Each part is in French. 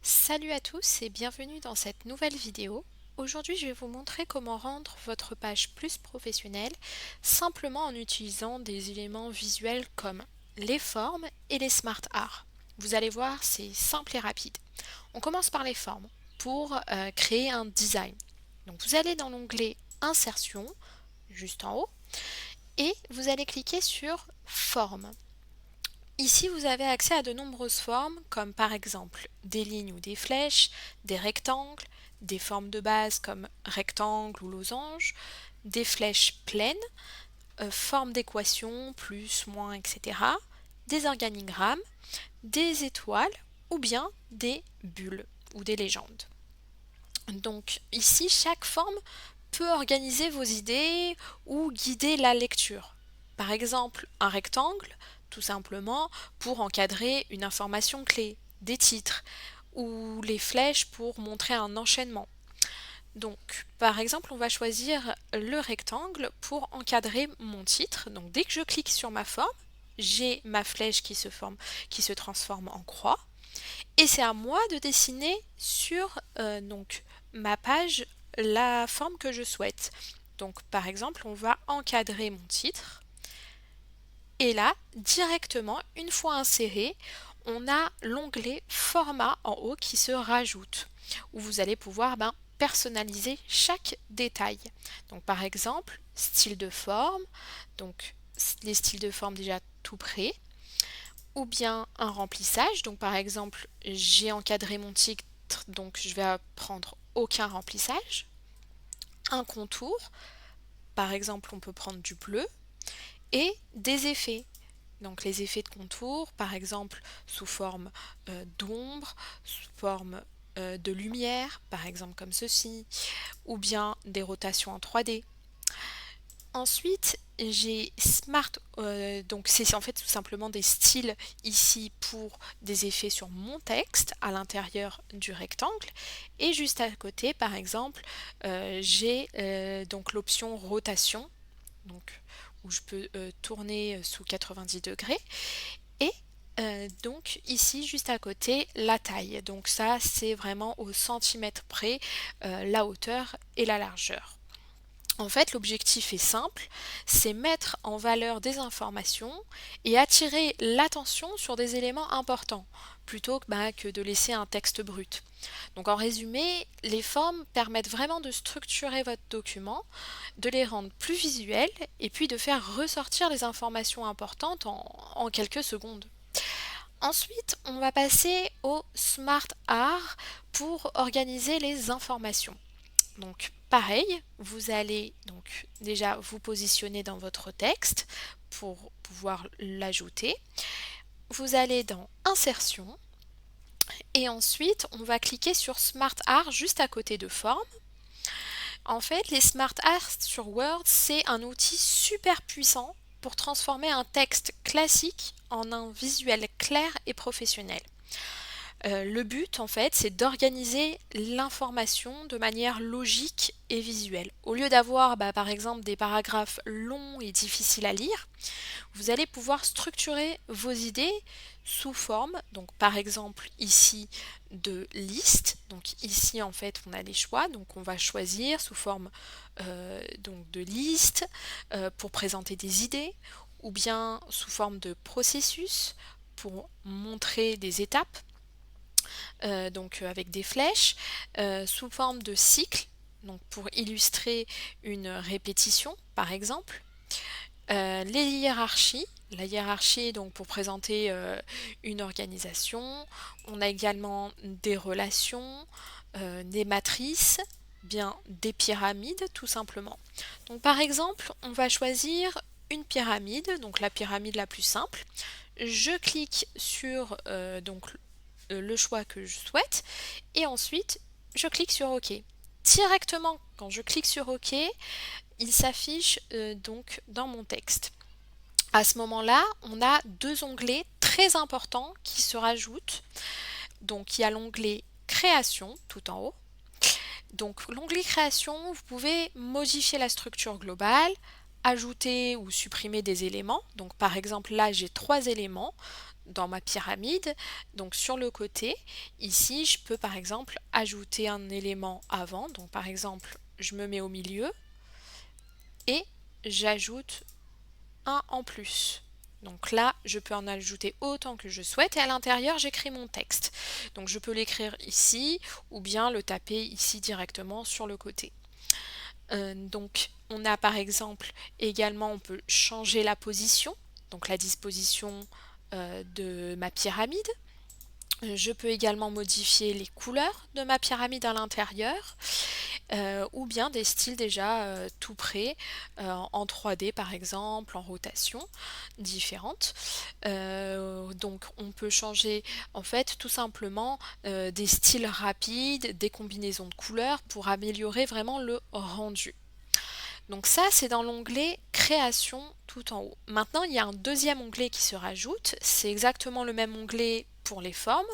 Salut à tous et bienvenue dans cette nouvelle vidéo. Aujourd'hui, je vais vous montrer comment rendre votre page plus professionnelle simplement en utilisant des éléments visuels comme les formes et les smart art. Vous allez voir, c'est simple et rapide. On commence par les formes pour créer un design. Donc vous allez dans l'onglet Insertion, juste en haut, et vous allez cliquer sur Formes. Ici, vous avez accès à de nombreuses formes, comme par exemple des lignes ou des flèches, des rectangles, des formes de base comme rectangle ou losange, des flèches pleines, formes d'équations, plus, moins, etc., des organigrammes, des étoiles ou bien des bulles ou des légendes. Donc ici, chaque forme peut organiser vos idées ou guider la lecture. Par exemple, un rectangle, tout simplement pour encadrer une information clé, des titres, ou les flèches pour montrer un enchaînement. Donc, par exemple, on va choisir le rectangle pour encadrer mon titre. Donc, dès que je clique sur ma forme, j'ai ma flèche qui se transforme en croix. Et c'est à moi de dessiner sur ma page la forme que je souhaite. Donc par exemple, on va encadrer mon titre. Et là, directement, une fois inséré, on a l'onglet Format en haut qui se rajoute, où vous allez pouvoir personnaliser chaque détail. Donc par exemple, style de forme, donc les styles de forme déjà tout prêts, ou bien un remplissage. Donc par exemple, j'ai encadré mon titre, donc je vais prendre aucun remplissage. Un contour, par exemple, on peut prendre du bleu et des effets. Donc les effets de contour, par exemple, sous forme d'ombre, sous forme de lumière, par exemple comme ceci, ou bien des rotations en 3D. Ensuite, j'ai Smart, donc c'est en fait tout simplement des styles ici pour des effets sur mon texte à l'intérieur du rectangle. Et juste à côté, par exemple, j'ai donc l'option rotation, donc où je peux tourner sous 90 degrés. Et donc ici, juste à côté, la taille. Donc ça, c'est vraiment au centimètre près, la hauteur et la largeur. En fait, l'objectif est simple, c'est mettre en valeur des informations et attirer l'attention sur des éléments importants, plutôt que de laisser un texte brut. Donc en résumé, les formes permettent vraiment de structurer votre document, de les rendre plus visuels et puis de faire ressortir les informations importantes en quelques secondes. Ensuite, on va passer au Smart Art pour organiser les informations. Donc pareil, vous allez donc déjà vous positionner dans votre texte pour pouvoir l'ajouter. Vous allez dans Insertion et ensuite on va cliquer sur Smart Art juste à côté de Forme. En fait, les Smart Art sur Word, c'est un outil super puissant pour transformer un texte classique en un visuel clair et professionnel. Le but, en fait, c'est d'organiser l'information de manière logique et visuelle. Au lieu d'avoir, par exemple, des paragraphes longs et difficiles à lire, vous allez pouvoir structurer vos idées sous forme, donc par exemple ici de liste. Donc ici, en fait, on a les choix, donc on va choisir sous forme donc de liste pour présenter des idées, ou bien sous forme de processus pour montrer des étapes donc avec des flèches, sous forme de cycle, donc pour illustrer une répétition par exemple. Les hiérarchies, la hiérarchie donc pour présenter une organisation. On a également des relations, des matrices, bien des pyramides tout simplement. Donc par exemple, on va choisir une pyramide, donc la pyramide la plus simple. Je clique sur le choix que je souhaite et ensuite je clique sur OK. Directement quand je clique sur OK, il s'affiche donc dans mon texte. À ce moment-là, on a deux onglets très importants qui se rajoutent. Donc il y a l'onglet Création tout en haut. Donc l'onglet Création, vous pouvez modifier la structure globale, ajouter ou supprimer des éléments. Donc par exemple là j'ai trois éléments. dans ma pyramide, donc sur le côté, ici, je peux par exemple ajouter un élément avant. Donc par exemple, je me mets au milieu et j'ajoute un en plus. Donc là, je peux en ajouter autant que je souhaite et à l'intérieur, j'écris mon texte. Donc je peux l'écrire ici ou bien le taper ici directement sur le côté. Donc on a par exemple également, on peut changer la position, donc la disposition de ma pyramide. Je peux également modifier les couleurs de ma pyramide à l'intérieur ou bien des styles déjà tout prêts en 3D par exemple, en rotation différentes. Donc on peut changer en fait tout simplement des styles rapides, des combinaisons de couleurs pour améliorer vraiment le rendu. Donc ça, c'est dans l'onglet Création tout en haut. Maintenant, il y a un deuxième onglet qui se rajoute. C'est exactement le même onglet pour les formes.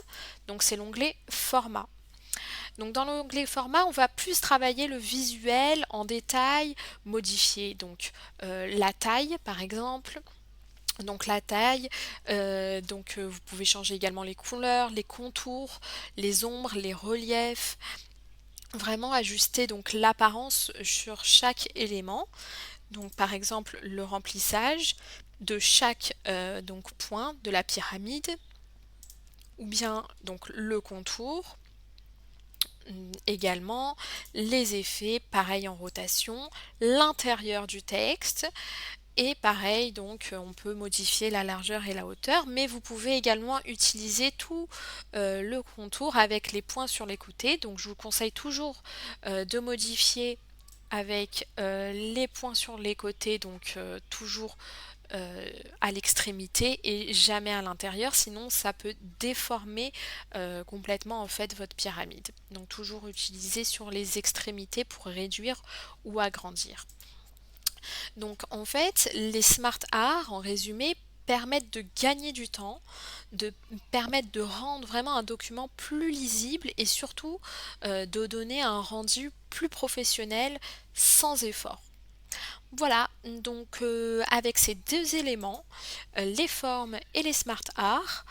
Donc c'est l'onglet Format. Donc dans l'onglet Format, on va plus travailler le visuel en détail, modifier donc la taille par exemple. Donc la taille, vous pouvez changer également les couleurs, les contours, les ombres, les reliefs, vraiment ajuster donc l'apparence sur chaque élément. Donc par exemple le remplissage de chaque point de la pyramide ou bien donc le contour. Également les effets, pareil en rotation, l'intérieur du texte et pareil donc on peut modifier la largeur et la hauteur, mais vous pouvez également utiliser tout le contour avec les points sur les côtés. Donc je vous conseille toujours de modifier avec les points sur les côtés, donc toujours à l'extrémité et jamais à l'intérieur, sinon ça peut déformer complètement en fait votre pyramide. Donc toujours utiliser sur les extrémités pour réduire ou agrandir. Donc en fait, les smart art, en résumé, permettent de gagner du temps, de permettre de rendre vraiment un document plus lisible et surtout de donner un rendu plus professionnel sans effort. Voilà, donc avec ces deux éléments, les formes et les smart art,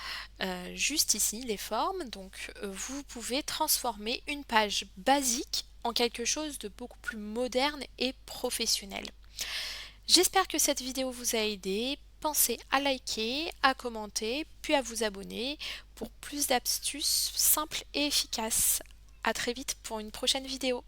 juste ici les formes, donc vous pouvez transformer une page basique en quelque chose de beaucoup plus moderne et professionnel. J'espère que cette vidéo vous a aidé. Pensez à liker, à commenter, puis à vous abonner pour plus d'astuces simples et efficaces. À très vite pour une prochaine vidéo.